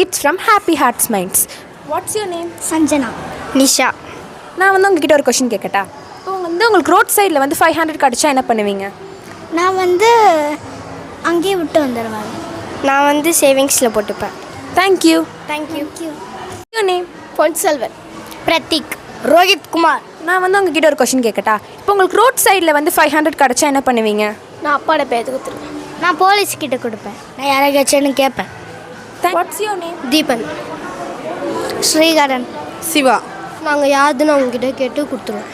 It's from Happy Hearts Minds. What's your name? Sanjana. Nisha. நான் வந்து உங்ககிட்ட ஒரு கொஷின் கேட்கட்டா? இப்போ உங்களுக்கு ரோட் சைடில் வந்து 500 கிடச்சா என்ன பண்ணுவீங்க? நான் வந்து அங்கேயே விட்டு வந்துடுவேன். நான் வந்து சேவிங்ஸில் போட்டுப்பேன். Thank you. Thank you. Your name? Ponselvan. Prateek. Rohit Kumar. நான் வந்து உங்ககிட்ட ஒரு கொஷின் கேட்கட்டா? இப்போ உங்களுக்கு ரோட் சைடில் வந்து 500 கிடச்சா என்ன பண்ணுவீங்க? நான் அப்பாவோட பேருக்கு கொடுத்துருவேன். நான் போலீஸ்கிட்ட கொடுப்பேன். நான் யாராச்சும் கேட்பேன். What's your name? Deepan. Srikaran. Siva. நாங்கள் யாருன்னு அவங்ககிட்ட கேட்டு கொடுத்துருவோம்.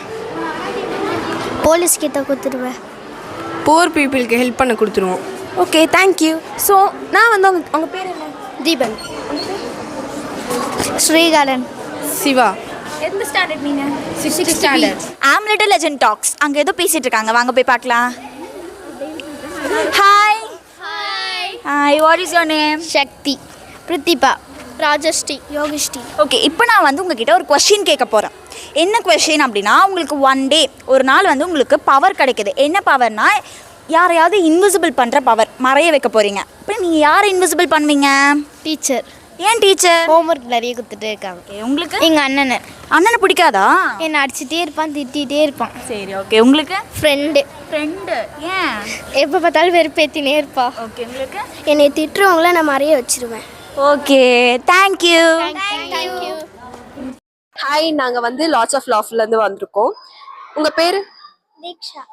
போலீஸ்கிட்ட கொடுத்துருவேன். புவர் பீப்புளுக்கு ஹெல்ப் பண்ண கொடுத்துருவோம். Okay, thank you. ஸோ நான் வந்து உங்கள் பேர் என்ன? தீபன். ஸ்ரீகரன். சிவா. எந்த ஸ்டாண்டர்ட் நீங்கள்? 6th standard. ஆம் லிட்டில் லெஜண்ட் டாக்ஸ். அங்கே ஏதோ பேசிகிட்டு இருக்காங்க, வாங்க போய் பார்க்கலாம். Hi hi, what is your name? Sakthi. Pratibha. Rajashree. Yogishree. Okay, இப்போ நான் வந்து உங்ககிட்ட ஒரு கொஷின் கேட்க போகிறேன். என்ன கொஷின் அப்படின்னா, உங்களுக்கு ஒன் டே ஒரு நாள் வந்து உங்களுக்கு பவர் கிடைக்குது. என்ன பவர்னா, யாரையாவது இன்விசிபிள் பண்ணுற பவர், மறைய வைக்க போகிறீங்க. இப்போ நீங்கள் யாரை இன்விசிபிள் பண்ணுவீங்க? டீச்சர். ஏன் டீச்சர்? ஹோம்ஒர்க் நிறைய கொடுத்துட்டே இருக்காங்க. ஓகே, உங்களுக்கு? எங்கள் அண்ணனை பிடிக்காதா? என்னை அடிச்சுட்டே இருப்பான், திட்டிகிட்டே இருப்பான். சரி, ஓகே. உங்களுக்கு? ஃப்ரெண்டு. ஏன்? எப்போ பார்த்தாலும் வெறுப்பேற்றினே இருப்பா. ஓகே, உங்களுக்கு? என்னை திட்டுறவங்கள நான் மறைய வச்சிருவேன். Okay, thank you. தேங்க்யூ. ஹாய், நாங்கள் வந்து லாட்ஸ் ஆஃப் லாஃப்லேருந்து வந்திருக்கோம். உங்கள் பேர்? தீக்ஷா.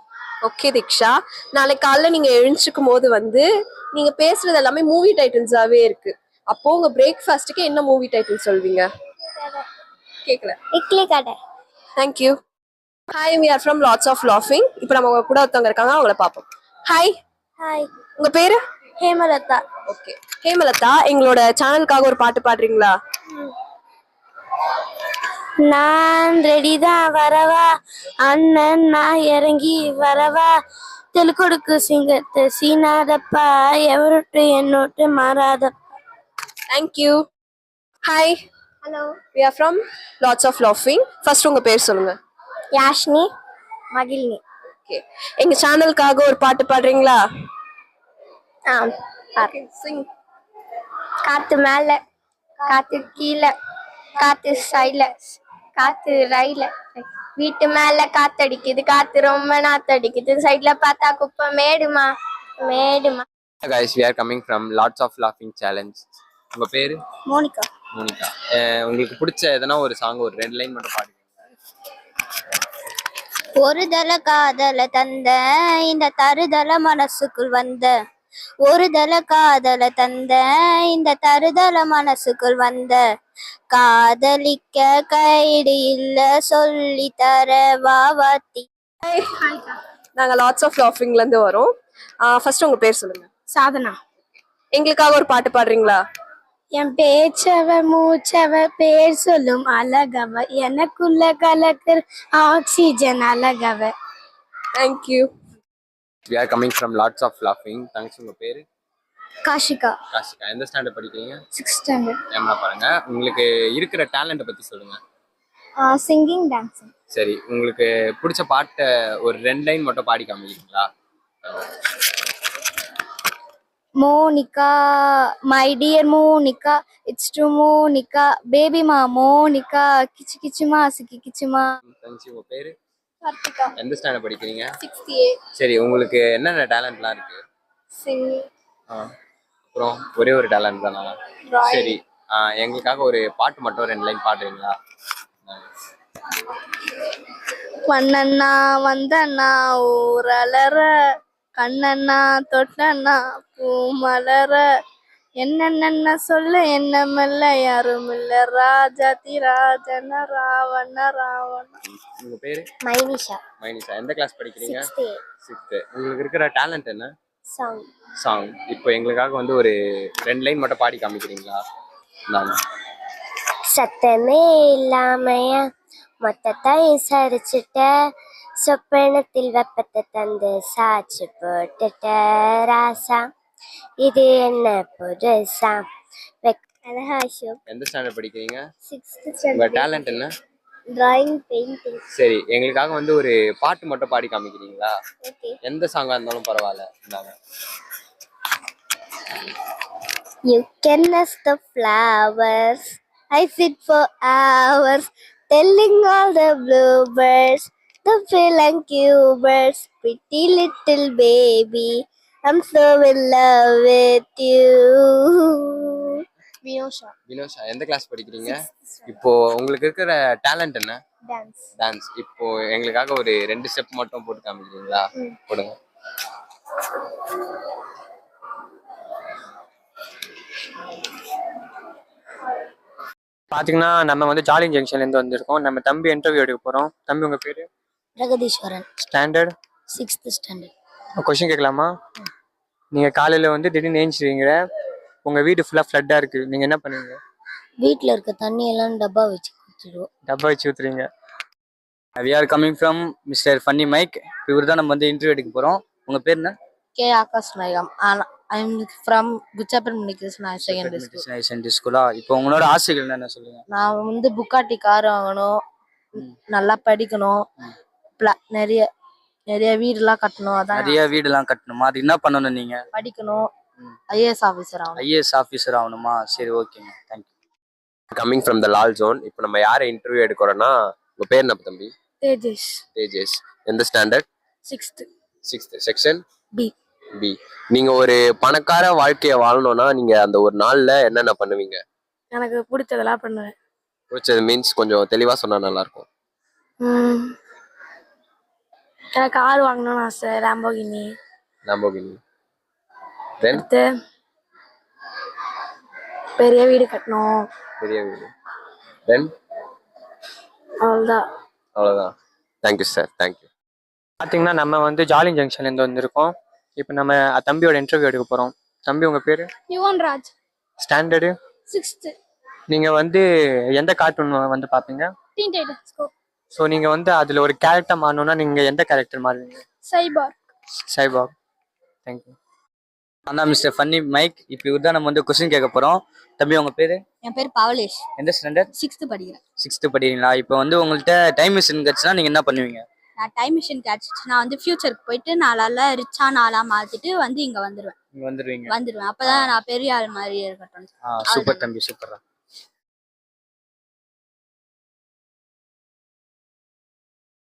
ஓகே தீக்ஷா, நாளைக்கு காலைல நீங்கள் எழுந்திருக்கும் போது வந்து நீங்கள் பேசுகிறது எல்லாமே மூவி டைட்டில்ஸாகவே இருக்குது. அப்போது உங்கள் பிரேக்ஃபாஸ்ட்டுக்கு என்ன மூவி டைட்டில் சொல்வீங்க? கேட்கல. இட்லி கடை. Thank you. Hi, we are from lots of லாஃபிங். இப்போ நம்ம கூட ஒருத்தவங்க இருக்காங்க, அவங்கள பார்ப்போம். ஹாய். ஹாய். உங்கள் பேர்? ஹேமலதா. ஓகே ஹேமலதா, எங்களோட சேனலுக்காக ஒரு பாட்டு பாடுறீங்களா? நான் ரெடி தான் வரவா, அண்ணன் நான் இறங்கி வரவா, தெலுக்கொடுக்கு சிங்கத்தை சீனாதப்பா, எவருட்டு என்னோட்டு மாறாதப்பா. Thank you. Hi. Hello. We are from lots of லாஃபிங். ஃபர்ஸ்ட் உங்கள் பேர் சொல்லுங்கள். யாஷ்னி. மகிழ்னி. ஓகே, எங்கள் சேனலுக்காக ஒரு பாட்டு பாடுறீங்களா? சிங். காத்து மேல, காத்து கீழே, காத்து சைல, காத்து ரயில, வீட்டு மேல காத்தடிக்குது, காத்து ரொம்ப நாத்தடிக்குது, சைட்ல பார்த்தா குப்பை மேடுமா மேடுமா. Guys, we are coming from Lots of Laughing Challenge. உங்க பேரு? மோனிகா. மோனிகா. உங்களுக்கு பிடிச்ச எதனா ஒரு சாங் ஒரு 2 லைன் மட்டும் பாடுங்க. ஒரு தல காதல தந்த இந்த தருதல மனசுக்குள் வந்த, ஒரு தல காதல தந்த இந்த தருதல மனசுக்குள் வந்த, காதலிக்க கைடு இல்ல சொல்லி தர வாவாத்தி. நாங்கள் லாட்ஸ் ஆஃப் லாஃபிங்லேருந்து வரோம். ஃபர்ஸ்ட் உங்கள் பேர் சொல்லுங்கள். சாதனா. எங்களுக்காக ஒரு பாட்டு பாடுறீங்களா? என் பேச்சவ மூச்சவ பேர் சொல்லும் அழகவ, எனக்குள்ள கலக்குற ஆக்சிஜன் அழகவ. Thank you. We are coming from Lots of Laughing. Thanks. உங்க பேரு? காஷிகா. காசிகா. எந்த ஸ்டாண்டர்ட் படிக்கிறீங்க? 6th standard. கேமரா பாருங்க. உங்களுக்கு இருக்கிற டேலண்ட்டை பத்தி சொல்லுங்க. Singing, dancing. சரி, உங்களுக்கு பிடிச்ச பாட்டை ஒரு 2 லைன் மட்டும் பாடி காமிக்கிறீங்களா? Monica, my dear Monica, it's to Monica, baby மா மோனிகா, கிச்சு கிச்சுமா சிக்கி கிச்சுமா. தேங்க்ஸ். உங்க பேரு? கார்த்திகா. எந்த ஸ்டாண்டர்ட் படிக்கிறீங்க? 6th A. சரி, உங்களுக்கு என்னென்ன டேலண்ட்லாம் இருக்கு? சிங்கிங். அப்புறம் ஒரே ஒரு டேலண்ட் தானா? சரி, எங்களுக்காக ஒரு பாட்டு மட்டும் 2 லைன் பாடுறீங்களா? வண்ணண்ணா வந்தண்ணா ஊரலற, கண்ணண்ணா தொட்டண்ணா பூ மலர, என்னென்ன சொல்ல என்ன மெல்ல யாரும் இல்ல, ராஜாதி ராஜன ராவண ராவண. உங்க பேரு? மைனிஷா. மைனிஷா. எந்த கிளாஸ் படிக்கிறீங்க? 6th. உங்களுக்கு இருக்கிற டேலண்ட் என்ன? சாங். சாங். இப்போ எங்களுக்காக வந்து ஒரு 2 லைன் மட்டும் பாடி காமிக்கிறீங்களா? நான் சத்தமே இல்லாமைய மொத்தத்தை சரிச்சுட்ட, சொப்பனத்தில் வெப்பத்தை தந்து சாச்சு போட்டுட்ட ராசா, இது என்ன புதுசா. எந்த ஸ்டாண்டர்ட் படிக்கிறீங்க? 6th உங்க ஸ்டாண்டர்ட். டேலண்ட் என்ன? Drawing, painting. சரி, எங்களுக்காக வந்து ஒரு பாட்டு மட்டும் பாடி காமிக்கிறீங்களா? ஓகே. எந்த சாங்கா இருந்தாலும் பரவாயில்ல. இந்தாங்க. You can nest the flowers. I sit for hours telling all the bluebirds, the fill and cubers, pretty little baby. I'm so in love with you. Vinosha. வினோஷா எந்த கிளாஸ் படிக்கிறீங்க? இப்போ உங்களுக்கு இருக்கிற டேலண்ட் என்ன? Dance. டான்ஸ். இப்போ எங்களுக்காக ஒரு 2 step மட்டும் போட்டு காமிக்கிறீங்களா? போடுங்க. பார்த்தீங்கன்னா நம்ம வந்து ஜாலி ஜங்ஷன்லேருந்து வந்திருக்கோம். நம்ம தம்பி இன்டர்வியூ எடுக்க போகிறோம். தம்பி உங்கள் பேர்? Pragadishwaran. Standard 6th standard. Question கேட்கலாமா? நீங்கள் காலையில் வந்து திடீர்னு ஏஞ்சிடுவீங்க, உங்கள் வீடு ஃபுல்லாக ஃப்ளட்டாக இருக்குது, நீங்கள் என்ன பண்ணுவீங்க? வீட்டில் இருக்க தண்ணியெல்லாம் டப்பா வச்சு குடிச்சிடுவோம். டப்பா வச்சு ஊற்றுறீங்க. We are coming from mister funny Mike. இவர் தான் நம்ம வந்து இன்டர்வியூ எடுக்க போகிறோம். உங்கள் பேர் என்ன? K. Akash Nayam. I'm from Guchapan Communication Secondary School. ஸ்கூலா? இப்போ உங்களோட ஆசைகள் என்ன சொல்லுங்க? நான் வந்து புக்காட்டி கார் வாங்கணும், நல்லா படிக்கணும், நிறைய நிறைய வீடுலாம் கட்டணும். அதான் நிறைய வீடெல்லாம் கட்டணுமா? அது என்ன பண்ணணும் நீங்க? படிக்கணும், ஐஏஎஸ் ஆஃபீஸர் ஆகணும். ஐஏஎஸ் ஆஃபீஸர் ஆகணுமா? சரி, ஓகேங்க, thank you. Coming from the Lal zone. இப்போ நம்ம யாரை இன்டர்வியூ எடுக்கிறோம்னா, உங்க பேர் என்ன தம்பி? தேஜேஷ். தேஜேஷ். எந்த standard? 6th. 6th section B. B. நீங்க ஒரு பணக்கார வாழ்க்கைய வாழணும்னா நீங்க அந்த ஒரு நாள்ல என்னென்ன பண்ணுவீங்க? எனக்கு பிடிச்சதெல்லாம் பண்ணுவேன். பிடிச்சது மீன்ஸ் கொஞ்சம் தெளிவா சொன்னா நல்லா இருக்கும். எனக்கு கார் வாங்கணும்னு ஆசை, லாம்போகினி. லாம்போகினி. தென் அடுத்து பெரிய வீடு கட்டணும். பெரிய வீடு. தென் அவ்வளோதான். அவ்வளோதான். Thank you sir, thank you. பார்த்தீங்கன்னா நம்ம வந்து ஜாலி ஜங்ஷன்லேருந்து வந்திருக்கோம். இப்போ நம்ம தம்பியோட இன்டர்வியூ எடுக்க போகிறோம். தம்பி உங்கள் பேர்? யுவன் ராஜ். ஸ்டாண்டர்டு? 6th. நீங்கள் வந்து எந்த கார்ட்டூன் வந்து பார்ப்பீங்க? டீன் டைட்டன்ஸ் கோ. ஸோ நீங்கள் வந்து அதில் ஒரு கேரக்டர் மாறணும்னா நீங்கள் எந்த கேரக்டர் மாறுவீங்க? சைபார். சைபாக். தேங்க்யூ. அதான் மிஸ்டர் ஃபன்னி மைக். இப்போ இவர் தான் நம்ம வந்து கொஸ்டின் கேட்க போகிறோம். தம்பி உங்கள் பேர்? என் பேர் பவலேஷ். எந்த ஸ்டாண்டர்ட்? 6th படிக்கிறேன். 6th படிக்கிறீங்களா? இப்போ வந்து உங்கள்கிட்ட டைம் மிஷின் கிடச்சுன்னா நீங்கள் என்ன பண்ணுவீங்க? நான் டைம் மிஷின் கிடச்சிச்சு, நான் வந்து ஃபியூச்சருக்கு போயிட்டு நான் நல்லா ரிச்சான ஆளாக மாற்றிட்டு வந்து இங்கே வந்துடுவேன். நீங்கள் வந்துடுவீங்க. அப்போ தான் நான் பெரிய ஆள் மாதிரி இருக்கட்டும். சூப்பர் தம்பி, சூப்பர் தான்.